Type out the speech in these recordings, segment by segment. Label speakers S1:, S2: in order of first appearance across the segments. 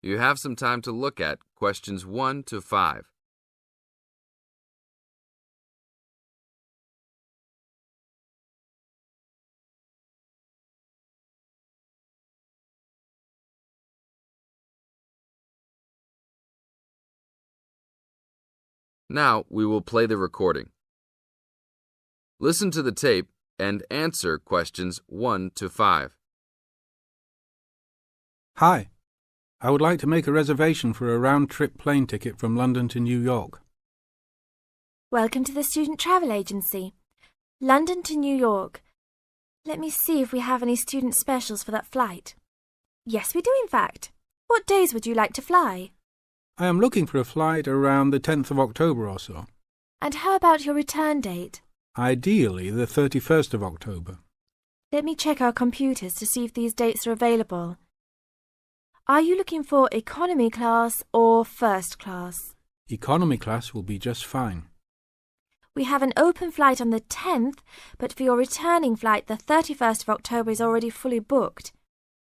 S1: You have some time to look at questions 1 to 5. Now we will play the recording. Listen to the tape and answer questions 1 to 5.
S2: Hi, I would like to make a reservation for a round-trip plane ticket from London to New York.
S3: Welcome to the Student Travel Agency. London to New York. Let me see if we have any student specials for that flight. Yes, we do in fact. What days would you like to fly?
S2: I am looking for a flight around the 10th of October or so.
S3: And how about your return date?
S2: Ideally, the 31st of October.
S3: Let me check our computers to see if these dates are available. Are you looking for economy class or first class?
S2: Economy class will be just fine.
S3: We have an open flight on the 10th, but for your returning flight, the 31st of October is already fully booked.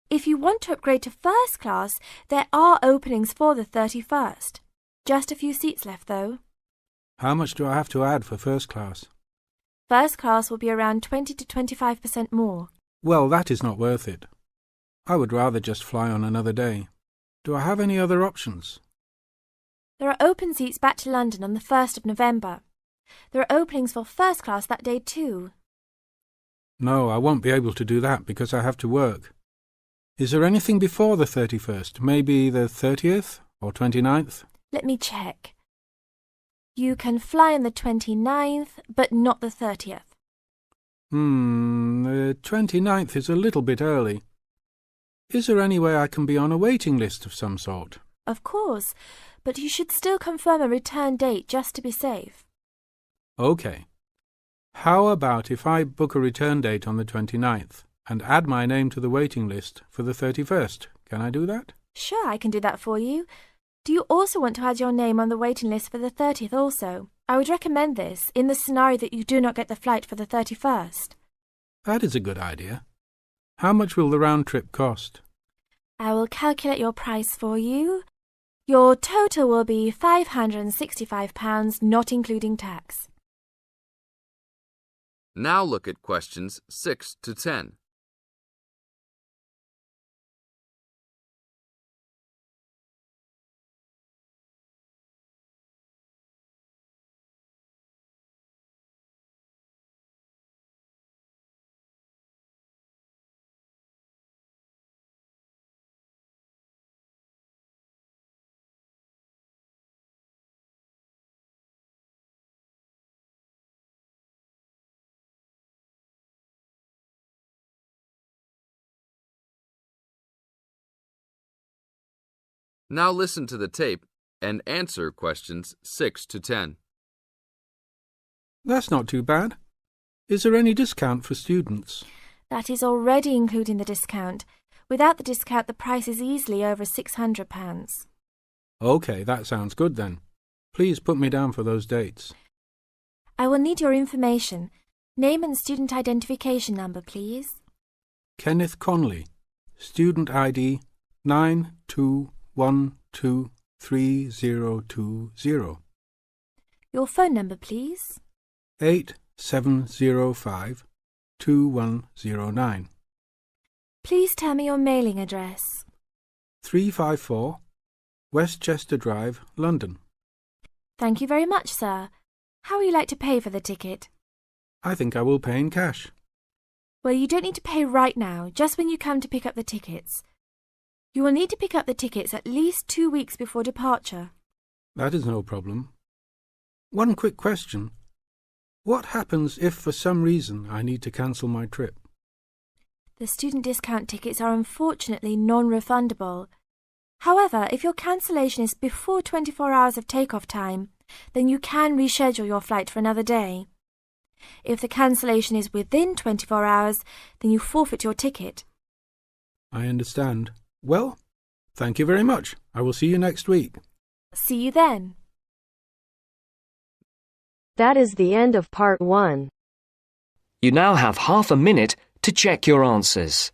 S3: If you want to upgrade to first class, there are openings for the 31st. Just a few seats left, though.
S2: How much do I have to add for first class?
S3: First class will be around 20 to 25% more.
S2: Well, that is not worth it. I would rather just fly on another day. Do I have any other options?
S3: There are open seats back to London on the 1st of November. There are openings for first class that day too.
S2: No, I won't be able to do that because I have to work. Is there anything before the 31st? Maybe the 30th or 29th?
S3: Let me check. You can fly on the 29th, but not the 30th.
S2: The 29th is a little bit early. Is there any way I can be on a waiting list of some sort?
S3: Of course, but you should still confirm a return date just to be safe.
S2: OK. How about if I book a return date on the 29th and add my name to the waiting list for the 31st? Can I do that?
S3: Sure, I can do that for you. Do you also want to add your name on the waiting list for the 30th also? I would recommend this in the scenario that you do not get the flight for the 31st.
S2: That is a good idea. How much will the round trip cost?
S3: I will calculate your price for you. Your total will be £565, not including tax.
S1: Now look at questions 6 to 10. Now listen to the tape and answer questions 6 to 10.
S2: That's not too bad. Is there any discount for students?
S3: That is already including the discount. Without the discount, the price is easily over £600.
S2: OK, that sounds good then. Please put me down for those dates.
S3: I will need your information. Name and student identification number, please.
S2: Kenneth Conley, student ID 92123020.
S3: Your phone number, please.
S2: 87052109.
S3: Please tell me your mailing address.
S2: 354 Westchester Drive, London.
S3: Thank you very much, sir. How will you like to pay for the ticket?
S2: I think I will pay in cash.
S3: Well, you don't need to pay right now, just when you come to pick up the tickets. You will need to pick up the tickets at least 2 weeks before departure.
S2: That is no problem. One quick question. What happens if for some reason I need to cancel my trip?
S3: The student discount tickets are unfortunately non-refundable. However, if your cancellation is before 24 hours of takeoff time, then you can reschedule your flight for another day. If the cancellation is within 24 hours, then you forfeit your ticket.
S2: I understand. Well, thank you very much. I will see you next week.
S3: See you then.
S4: That is the end of part 1.
S5: You now have half a minute to check your answers.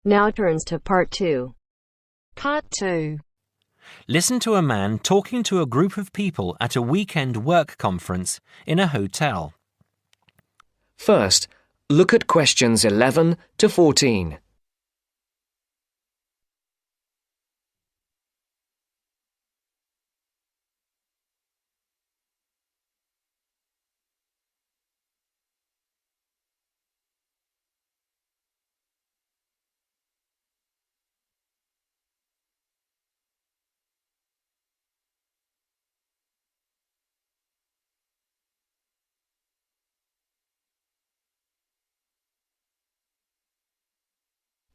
S4: Now turns to part 2.
S6: Part 2.
S7: Listen to a man talking to a group of people at a weekend work conference in a hotel.
S5: First, look at questions 11 to 14.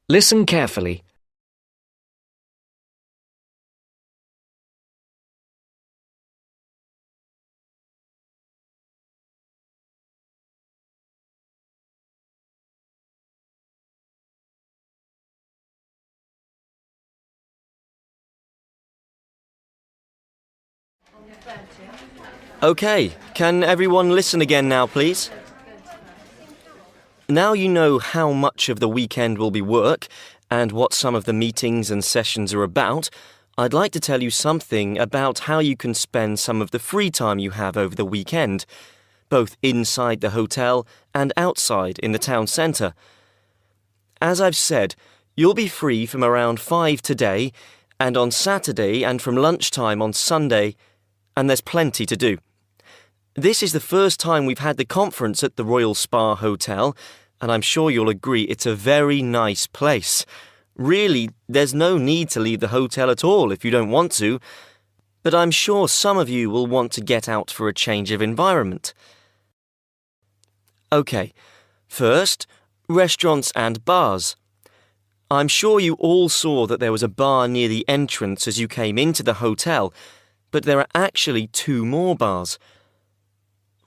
S5: Listen carefully.
S8: Okay, can everyone listen again now, please? Now you know how much of the weekend will be work and what some of the meetings and sessions are about, I'd like to tell you something about how you can spend some of the free time you have over the weekend, both inside the hotel and outside in the town centre. As I've said, you'll be free from around 5 today and on Saturday and from lunchtime on Sunday, and there's plenty to do. This is the first time we've had the conference at the Royal Spa Hotel, and I'm sure you'll agree it's a very nice place. Really, there's no need to leave the hotel at all if you don't want to, but I'm sure some of you will want to get out for a change of environment. Okay, first, restaurants and bars. I'm sure you all saw that there was a bar near the entrance as you came into the hotel, but there are actually 2 more bars.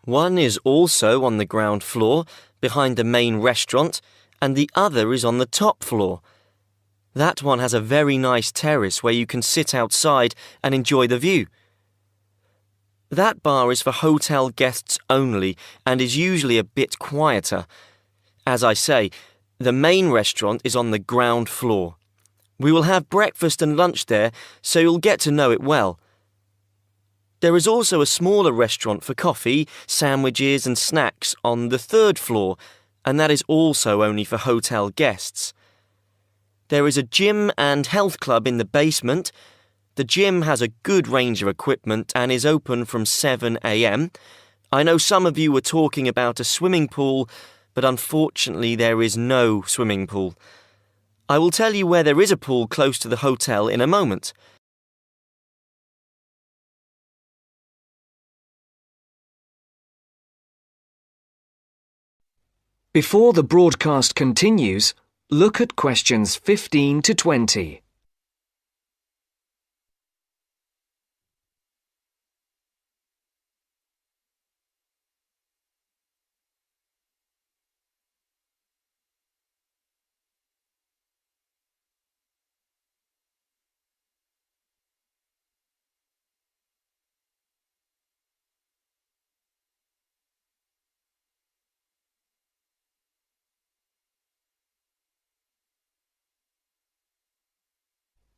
S8: One is also on the ground floor, behind the main restaurant, and the other is on the top floor. That one has a very nice terrace where you can sit outside and enjoy the view. That bar is for hotel guests only and is usually a bit quieter. As I say, the main restaurant is on the ground floor. We will have breakfast and lunch there, so you'll get to know it well. There is also a smaller restaurant for coffee, sandwiches and snacks on the 3rd floor, and that is also only for hotel guests. There is a gym and health club in the basement. The gym has a good range of equipment and is open from 7 a.m. I know some of you were talking about a swimming pool, but unfortunately there is no swimming pool. I will tell you where there is a pool close to the hotel in a moment.
S5: Before the broadcast continues, look at questions 15 to 20.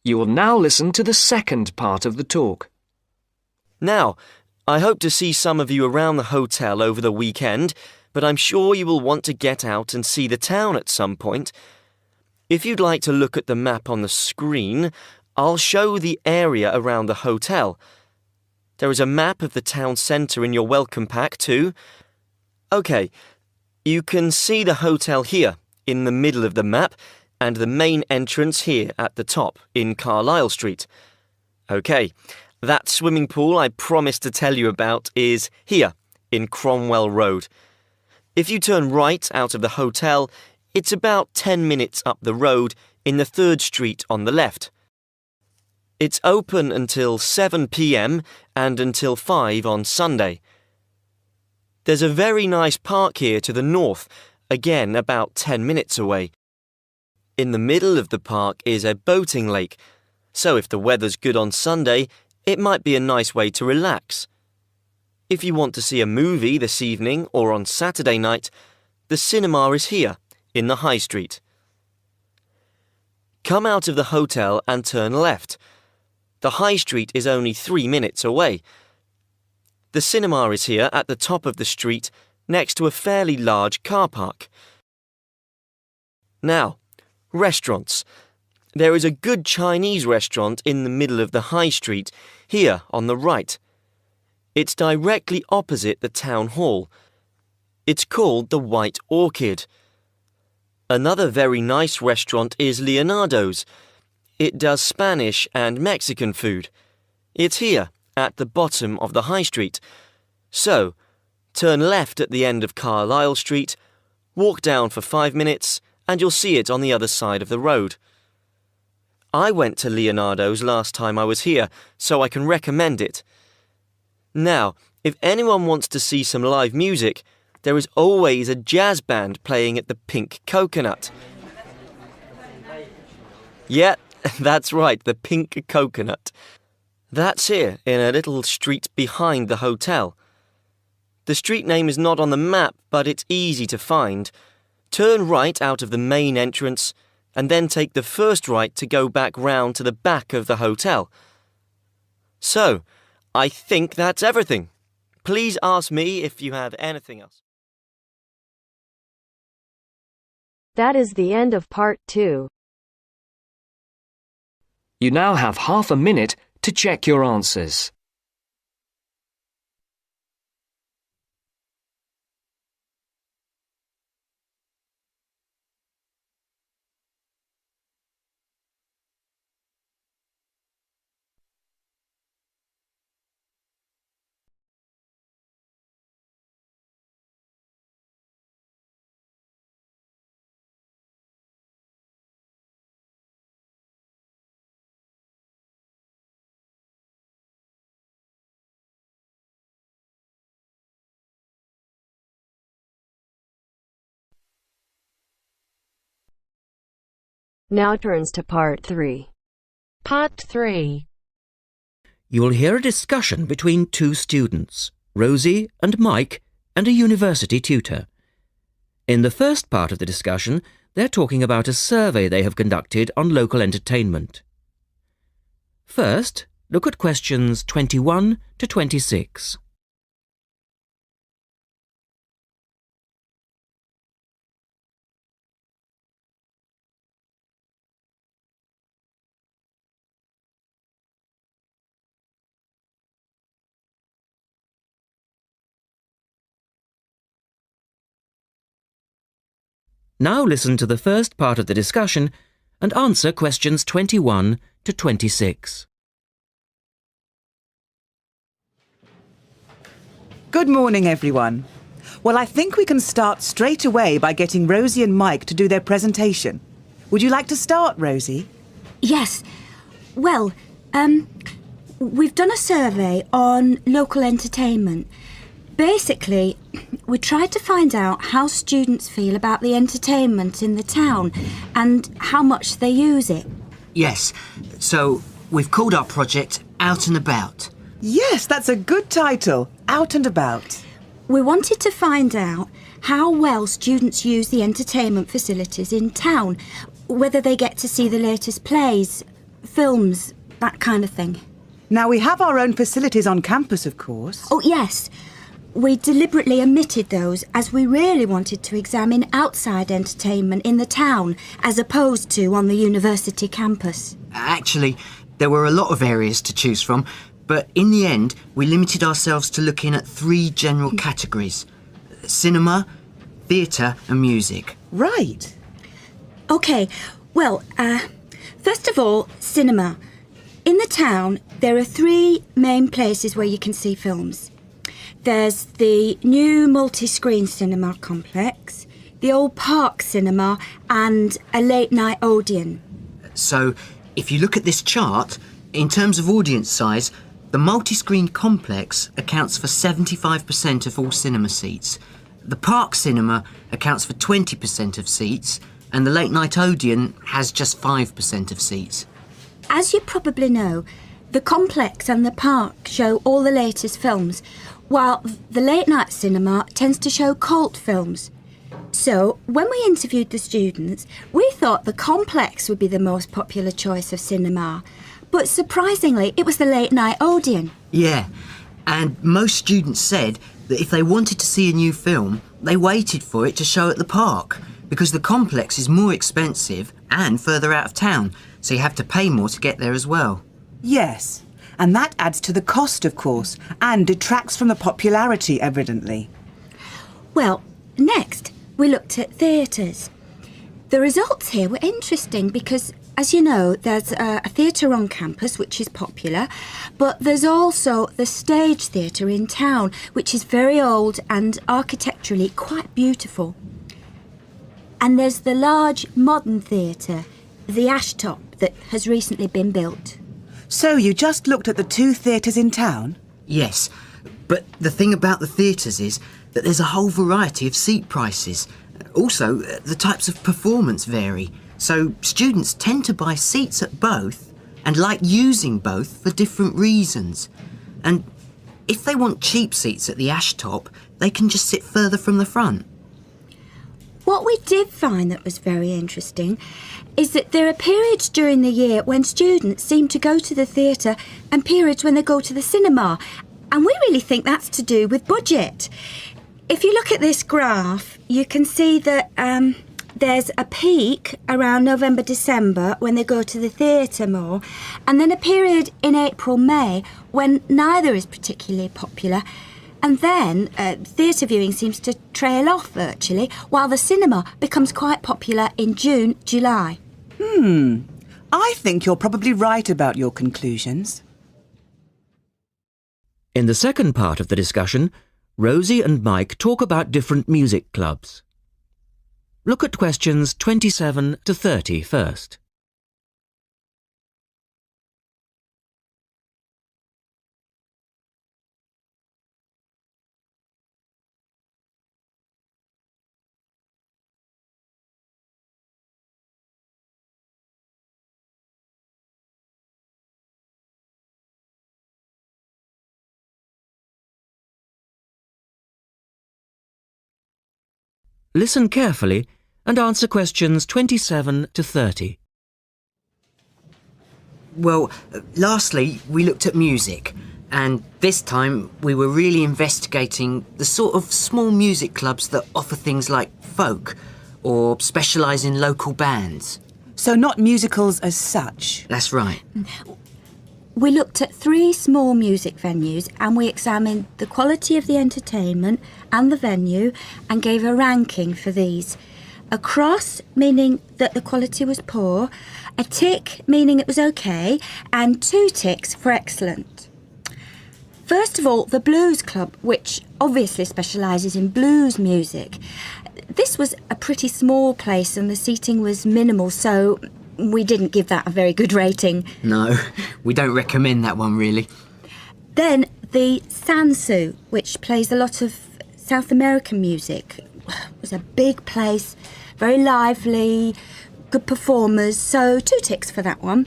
S5: You will now listen to the second part of the talk.
S8: Now, I hope to see some of you around the hotel over the weekend, but I'm sure you will want to get out and see the town at some point. If you'd like to look at the map on the screen, I'll show the area around the hotel. There is a map of the town centre in your welcome pack too. OK, you can see the hotel here, in the middle of the map, and the main entrance here at the top, in Carlisle Street. OK, that swimming pool I promised to tell you about is here, in Cromwell Road. If you turn right out of the hotel, it's about 10 minutes up the road in the 3rd Street on the left. It's open until 7 p.m. and until 5 on Sunday. There's a very nice park here to the north, again about 10 minutes away. In the middle of the park is a boating lake, so if the weather's good on Sunday, it might be a nice way to relax. If you want to see a movie this evening or on Saturday night, the cinema is here, in the High Street. Come out of the hotel and turn left. The high street is only 3 minutes away. The cinema is here at the top of the street, next to a fairly large car park. Now, restaurants. There is a good Chinese restaurant in the middle of the high street, here on the right. It's directly opposite the town hall. It's called the White Orchid. Another very nice restaurant is Leonardo's. It does Spanish and Mexican food. It's here, at the bottom of the high street. So, turn left at the end of Carlisle Street, walk down for 5 minutes, and you'll see it on the other side of the road. I went to Leonardo's last time I was here, so I can recommend it. Now, if anyone wants to see some live music, there is always a jazz band playing at the Pink Coconut. Yeah, that's right, the Pink Coconut. That's here, in a little street behind the hotel. The street name is not on the map, but it's easy to find. Turn right out of the main entrance, and then take the first right to go back round to the back of the hotel. So, I think that's everything. Please ask me if you have anything else.
S4: That is the end of part 2.
S5: You now have half a minute to check your answers.
S4: Now turns to part 3.
S6: Part 3.
S9: You will hear a discussion between two students, Rosie and Mike, and a university tutor. In the first part of the discussion, they're talking about a survey they have conducted on local entertainment. First, look at questions 21 to 26. Now listen to the first part of the discussion and answer questions 21 to 26.
S10: Good morning, everyone. Well, I think we can start straight away by getting Rosie and Mike to do their presentation. Would you like to start, Rosie?
S11: Yes. Well, we've done a survey on local entertainment. Basically, we tried to find out how students feel about the entertainment in the town and how much they use it.
S12: Yes, so we've called our project Out and About.
S10: Yes, that's a good title, Out and About.
S11: We wanted to find out how well students use the entertainment facilities in town, whether they get to see the latest plays, films, that kind of thing.
S10: Now, we have our own facilities on campus, of course.
S11: Oh, yes. We deliberately omitted those as we really wanted to examine outside entertainment in the town as opposed to on the university campus.
S12: Actually, there were a lot of areas to choose from, but in the end, we limited ourselves to looking at 3 general categories: cinema, theatre and music.
S10: Right.
S11: OK, well, first of all, cinema. In the town, there are 3 main places where you can see films. There's the new multi-screen cinema complex, the old park cinema and a late-night Odeon.
S12: So, if you look at this chart, in terms of audience size, the multi-screen complex accounts for 75% of all cinema seats. The park cinema accounts for 20% of seats, and the late-night Odeon has just 5% of seats.
S11: As you probably know, the complex and the park show all the latest films, while the late-night cinema tends to show cult films. So when we interviewed the students, we thought the complex would be the most popular choice of cinema. But surprisingly, it was the late night Odeon.
S12: Yeah, and most students said that if they wanted to see a new film, they waited for it to show at the park, because the complex is more expensive and further out of town, so you have to pay more to get there as well.
S10: Yes, and that adds to the cost, of course, and detracts from the popularity, evidently.
S11: Well, next, we looked at theatres. The results here were interesting because, as you know, there's a theatre on campus which is popular, but there's also the Stage Theatre in town, which is very old and architecturally quite beautiful. And there's the large modern theatre, the Ashtop, that has recently been built.
S10: So you just looked at the two theatres in town?
S12: Yes, but the thing about the theatres is that there's a whole variety of seat prices. Also, the types of performance vary, so students tend to buy seats at both and like using both for different reasons. And if they want cheap seats at the Ashtop, they can just sit further from the front.
S11: What we did find that was very interesting is that there are periods during the year when students seem to go to the theatre and periods when they go to the cinema. And we really think that's to do with budget. If you look at this graph, you can see that there's a peak around November, December when they go to the theatre more, and then a period in April, May when neither is particularly popular. And then theatre viewing seems to trail off virtually, while the cinema becomes quite popular in June, July.
S10: I think you're probably right about your conclusions.
S9: In the second part of the discussion, Rosie and Mike talk about different music clubs. Look at questions 27 to 30 first. Listen carefully and answer questions 27 to 30.
S12: Well, lastly, we looked at music, and this time we were really investigating the sort of small music clubs that offer things like folk or specialise in local bands.
S10: So not musicals as such?
S12: That's right.
S11: We looked at 3 small music venues and we examined the quality of the entertainment and the venue and gave a ranking for these. A cross, meaning that the quality was poor, a tick, meaning it was okay, and 2 ticks for excellent. First of all, the Blues Club, which obviously specialises in blues music. This was a pretty small place and the seating was minimal, so we didn't give that a very good rating.
S12: No, we don't recommend that one, really.
S11: Then the Sansu, which plays a lot of South American music. It was a big place, very lively, good performers, so 2 ticks for that one.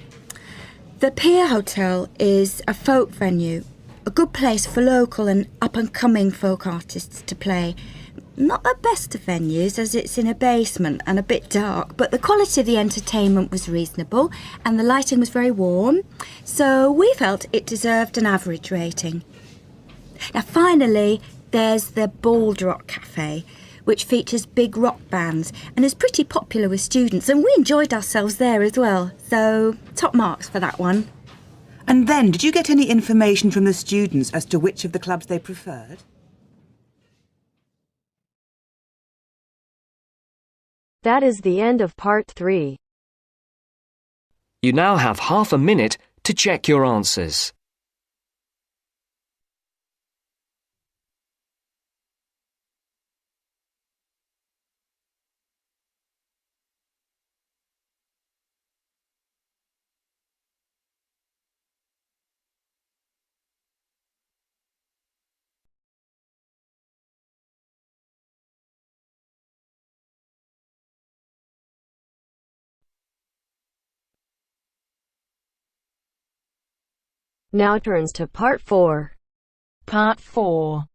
S11: The Pier Hotel is a folk venue, a good place for local and up-and-coming folk artists to play. Not the best of venues, as it's in a basement and a bit dark, but the quality of the entertainment was reasonable and the lighting was very warm, so we felt it deserved an average rating. Now finally, there's the Bald Rock Cafe, which features big rock bands and is pretty popular with students, and we enjoyed ourselves there as well, so top marks for that one.
S10: And then, did you get any information from the students as to which of the clubs they preferred?
S4: That is the end of part 3.
S5: You now have half a minute to check your answers.
S4: Now turns to part 4.
S6: Part 4.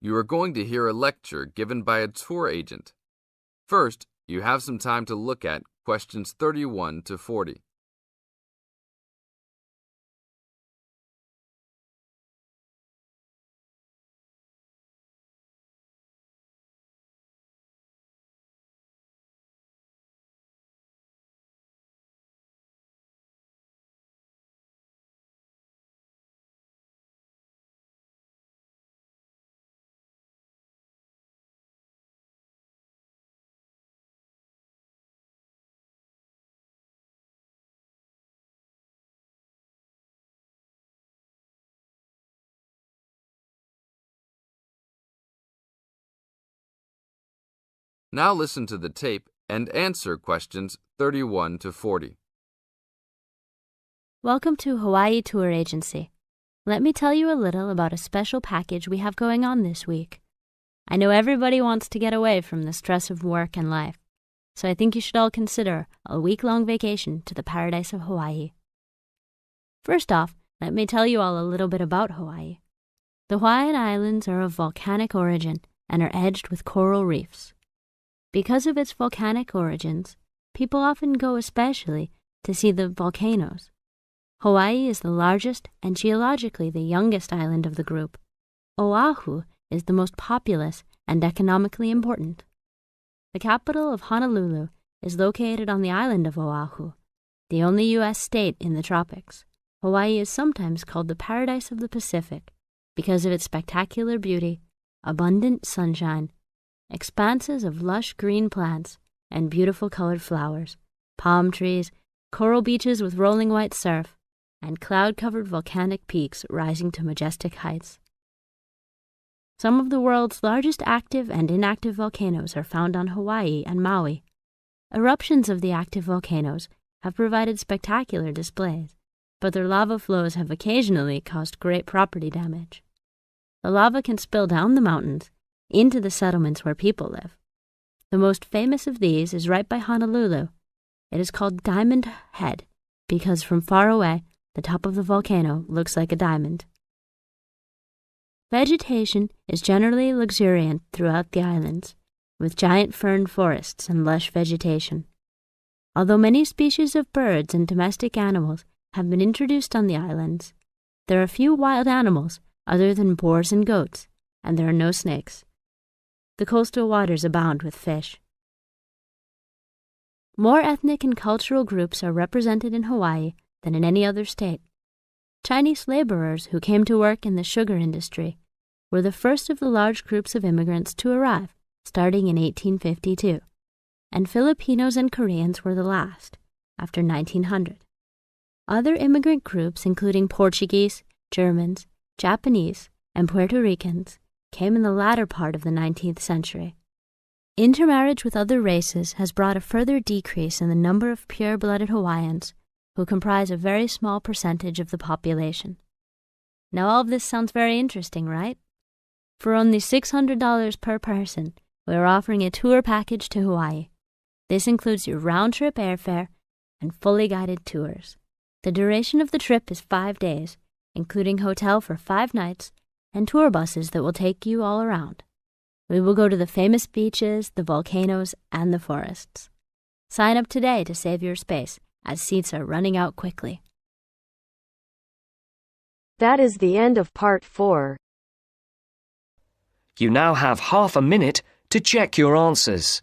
S1: You are going to hear a lecture given by a tour agent. First, you have some time to look at questions 31 to 40. Now listen to the tape and answer questions 31 to 40.
S13: Welcome to Hawaii Tour Agency. Let me tell you a little about a special package we have going on this week. I know everybody wants to get away from the stress of work and life, so I think you should all consider a week-long vacation to the paradise of Hawaii. First off, let me tell you all a little bit about Hawaii. The Hawaiian Islands are of volcanic origin and are edged with coral reefs. Because of its volcanic origins, people often go especially to see the volcanoes. Hawaii is the largest and geologically the youngest island of the group. Oahu is the most populous and economically important. The capital of Honolulu is located on the island of Oahu, the only U.S. state in the tropics. Hawaii is sometimes called the paradise of the Pacific because of its spectacular beauty, abundant sunshine, expanses of lush green plants and beautiful colored flowers, palm trees, coral beaches with rolling white surf, and cloud-covered volcanic peaks rising to majestic heights. Some of the world's largest active and inactive volcanoes are found on Hawaii and Maui. Eruptions of the active volcanoes have provided spectacular displays, but their lava flows have occasionally caused great property damage. The lava can spill down the mountains into the settlements where people live. The most famous of these is right by Honolulu. It is called Diamond Head because from far away, the top of the volcano looks like a diamond. Vegetation is generally luxuriant throughout the islands, with giant fern forests and lush vegetation. Although many species of birds and domestic animals have been introduced on the islands, there are few wild animals other than boars and goats, and there are no snakes. The coastal waters abound with fish. More ethnic and cultural groups are represented in Hawaii than in any other state. Chinese laborers who came to work in the sugar industry were the first of the large groups of immigrants to arrive, starting in 1852, and Filipinos and Koreans were the last, after 1900. Other immigrant groups, including Portuguese, Germans, Japanese, and Puerto Ricans, came in the latter part of the 19th century. Intermarriage with other races has brought a further decrease in the number of pure-blooded Hawaiians, who comprise a very small percentage of the population. Now all of this sounds very interesting, right? For only $600 per person, we are offering a tour package to Hawaii. This includes your round-trip airfare and fully guided tours. The duration of the trip is 5 days, including hotel for 5 nights and tour buses that will take you all around. We will go to the famous beaches, the volcanoes, and the forests. Sign up today to save your space, as seats are running out quickly.
S4: That is the end of part 4.
S5: You now have half a minute to check your answers.